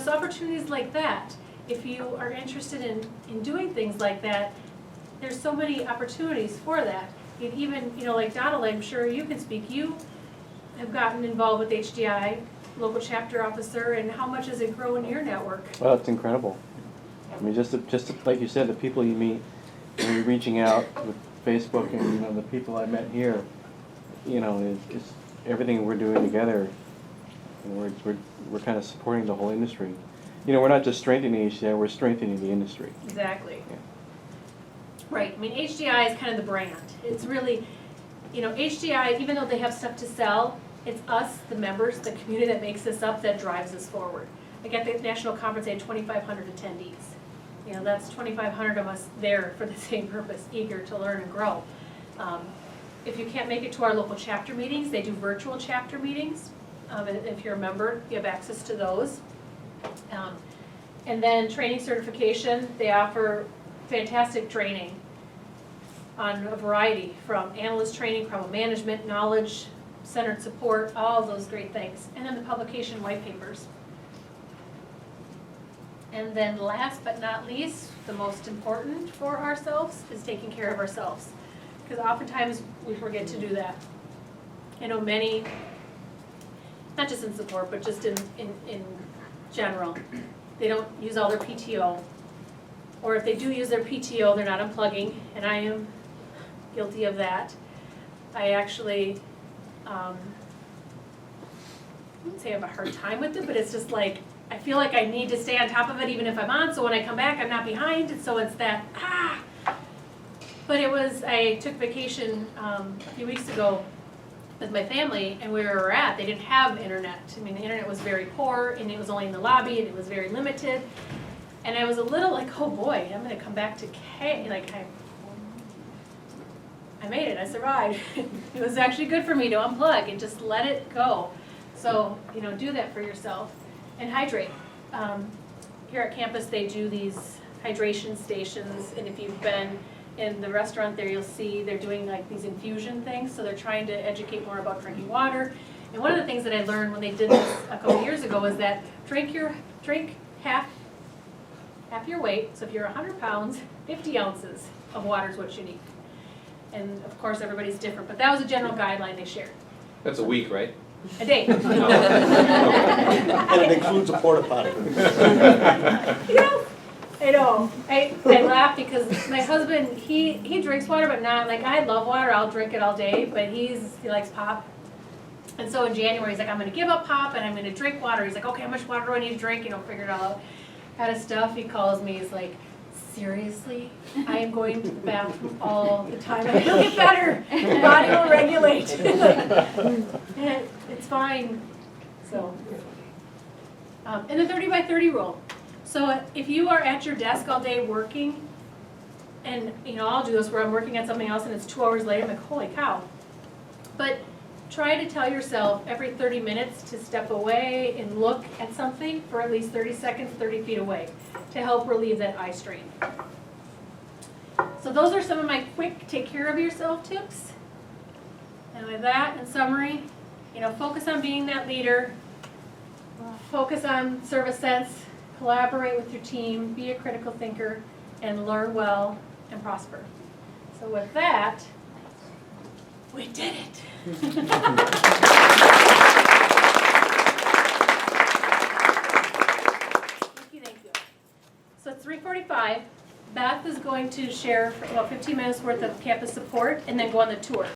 So opportunities like that, if you are interested in doing things like that, there's so many opportunities for that. Even, like Donald, I'm sure you can speak. You have gotten involved with HDI, local chapter officer, and how much has it grown your network? Well, it's incredible. I mean, just like you said, the people you meet when you're reaching out with Facebook and the people I met here, it's everything we're doing together. We're kind of supporting the whole industry. We're not just strengthening HDI, we're strengthening the industry. Exactly. Yeah. Right. I mean, HDI is kind of the brand. It's really, HDI, even though they have stuff to sell, it's us, the members, the community that makes this up that drives us forward. Like at the national conference, they had 2,500 attendees. That's 2,500 of us there for the same purpose, eager to learn and grow. If you can't make it to our local chapter meetings, they do virtual chapter meetings. If you're a member, you have access to those. And then training certification, they offer fantastic training on a variety, from analyst training, problem management, knowledge, centered support, all those great things. And then the publication white papers. And then last but not least, the most important for ourselves is taking care of ourselves. Because oftentimes we forget to do that. Many, not just in support, but just in general, they don't use all their PTO. Or if they do use their PTO, they're not unplugging, and I am guilty of that. I actually, I wouldn't say I have a hard time with it, but it's just like, I feel like I need to stay on top of it even if I'm on, so when I come back, I'm not behind, and so it's that, But I took vacation a few weeks ago with my family, and where we were at, they didn't have internet. I mean, the internet was very poor, and it was only in the lobby, and it was very limited. And I was a little like, oh boy, I'm gonna come back to I made it, I survived. It was actually good for me to unplug and just let it go. So, do that for yourself. And hydrate. Here at campus, they do these hydration stations, and if you've been in the restaurant there, you'll see they're doing like these infusion things, so they're trying to educate more about drinking water. And one of the things that I learned when they did this a couple years ago was that drink half your weight, so if you're 100 pounds, 50 ounces of water is what you need. And of course, everybody's different, but that was a general guideline they shared. That's a week, right? A day. And it includes a porta potty. I know. I laugh because my husband, he drinks water, but not, like, I love water, I'll drink it all day, but he likes pop. And so in January, he's like, I'm gonna give up pop and I'm gonna drink water. He's like, okay, how much water do I need to drink? Figure it all out. Kind of stuff. He calls me, he's like, seriously? I am going to the bathroom all the time. It'll get better. The body will regulate. It's fine. So, And the 30 by 30 rule. So if you are at your desk all day working, and I'll do this where I'm working on something else and it's 2 hours later, I'm like, holy cow. But try to tell yourself every 30 minutes to step away and look at something for at least 30 seconds, 30 feet away, to help relieve that eye strain. So those are some of my quick take care of yourself tips. And with that, in summary, focus on being that leader, focus on service sense, collaborate with your team, be a critical thinker, and learn well and prosper. So with that, we did it. Thank you. So it's 3:45. Beth is going to share about 15 minutes worth of campus support and then go on the tour.